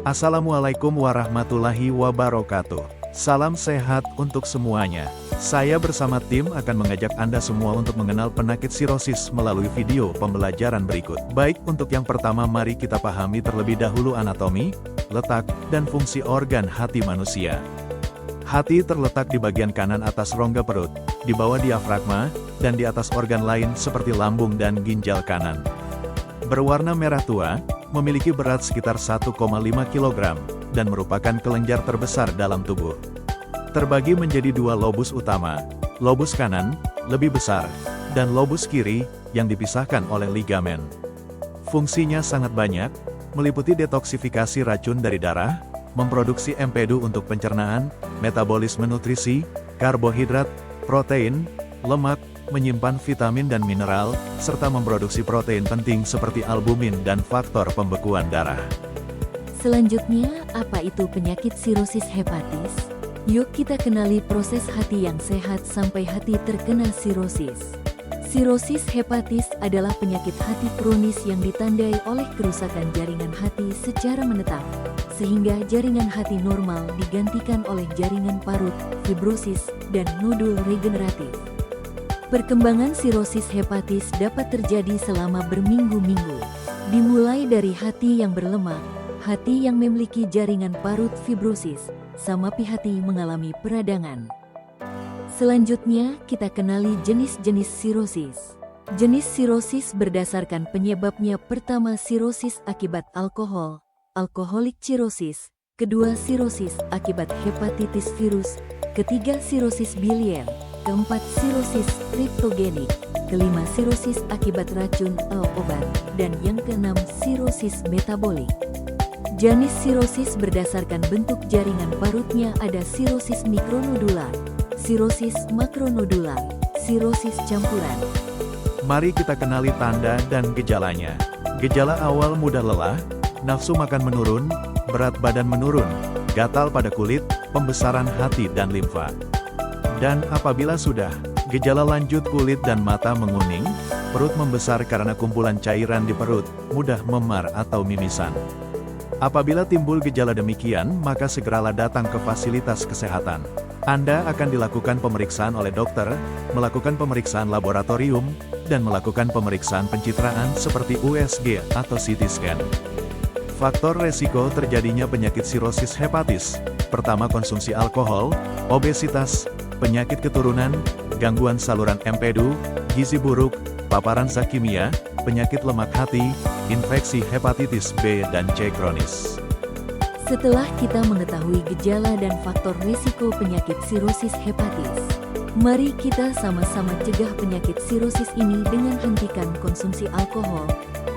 Assalamualaikum warahmatullahi wabarakatuh. Salam sehat untuk semuanya. Saya bersama tim akan mengajak Anda semua untuk mengenal penyakit sirosis melalui video pembelajaran berikut. Baik, untuk yang pertama mari kita pahami terlebih dahulu anatomi, letak, dan fungsi organ hati manusia. Hati terletak di bagian kanan atas rongga perut, di bawah diafragma, dan di atas organ lain seperti lambung dan ginjal kanan. Berwarna merah tua, memiliki berat sekitar 1,5 kg, dan merupakan kelenjar terbesar dalam tubuh. Terbagi menjadi dua lobus utama, lobus kanan, lebih besar, dan lobus kiri, yang dipisahkan oleh ligamen. Fungsinya sangat banyak, meliputi detoksifikasi racun dari darah, memproduksi empedu untuk pencernaan, metabolisme nutrisi, karbohidrat, protein, lemak, menyimpan vitamin dan mineral, serta memproduksi protein penting seperti albumin dan faktor pembekuan darah. Selanjutnya, apa itu penyakit sirosis hepatis? Yuk kita kenali proses hati yang sehat sampai hati terkena sirosis. Sirosis hepatis adalah penyakit hati kronis yang ditandai oleh kerusakan jaringan hati secara menetap, sehingga jaringan hati normal digantikan oleh jaringan parut, fibrosis, dan nodul regeneratif. Perkembangan sirosis hepatis dapat terjadi selama berminggu-minggu, dimulai dari hati yang berlemak, hati yang memiliki jaringan parut fibrosis, sama hati mengalami peradangan. Selanjutnya, kita kenali jenis-jenis sirosis. Jenis sirosis berdasarkan penyebabnya: pertama, sirosis akibat alkohol, alkoholik sirosis; kedua, sirosis akibat hepatitis virus; ketiga, sirosis biliar; keempat, sirosis kriptogenik; kelima, sirosis akibat racun atau obat; dan yang keenam, sirosis metabolik. Jenis sirosis berdasarkan bentuk jaringan parutnya ada sirosis mikronodular, sirosis makronodular, sirosis campuran. Mari kita kenali tanda dan gejalanya. Gejala awal: mudah lelah, nafsu makan menurun, berat badan menurun, gatal pada kulit, pembesaran hati dan limfa. Dan apabila sudah, gejala lanjut: kulit dan mata menguning, perut membesar karena kumpulan cairan di perut, mudah memar atau mimisan. Apabila timbul gejala demikian, maka segeralah datang ke fasilitas kesehatan. Anda akan dilakukan pemeriksaan oleh dokter, melakukan pemeriksaan laboratorium, dan melakukan pemeriksaan pencitraan seperti USG atau CT scan. Faktor resiko terjadinya penyakit sirosis hepatis: pertama, konsumsi alkohol, obesitas, penyakit keturunan, gangguan saluran empedu, gizi buruk, paparan zat kimia, penyakit lemak hati, infeksi hepatitis B dan C kronis. Setelah kita mengetahui gejala dan faktor risiko penyakit sirosis hepatis, mari kita sama-sama cegah penyakit sirosis ini dengan hentikan konsumsi alkohol,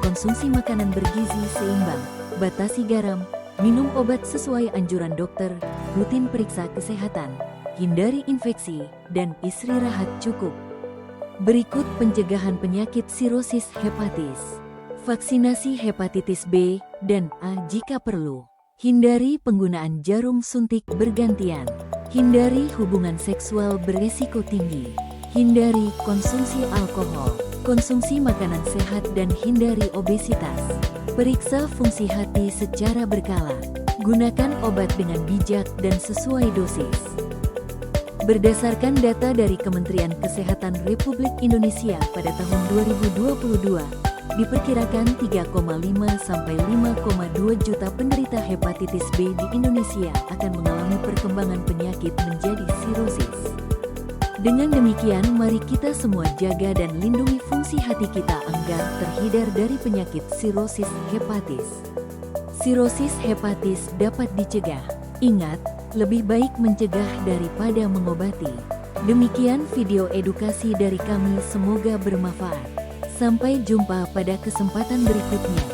konsumsi makanan bergizi seimbang, batasi garam, minum obat sesuai anjuran dokter, rutin periksa kesehatan, hindari infeksi, dan istirahat cukup. Berikut pencegahan penyakit sirosis hepatis. Vaksinasi hepatitis B dan A jika perlu. Hindari penggunaan jarum suntik bergantian. Hindari hubungan seksual beresiko tinggi. Hindari konsumsi alkohol. Konsumsi makanan sehat dan hindari obesitas. Periksa fungsi hati secara berkala. Gunakan obat dengan bijak dan sesuai dosis. Berdasarkan data dari Kementerian Kesehatan Republik Indonesia pada tahun 2022, diperkirakan 3,5 sampai 5,2 juta penderita hepatitis B di Indonesia akan mengalami perkembangan penyakit menjadi sirosis. Dengan demikian, mari kita semua jaga dan lindungi fungsi hati kita agar terhindar dari penyakit sirosis hepatis. Sirosis hepatis dapat dicegah. Ingat, lebih baik mencegah daripada mengobati. Demikian video edukasi dari kami, semoga bermanfaat. Sampai jumpa pada kesempatan berikutnya.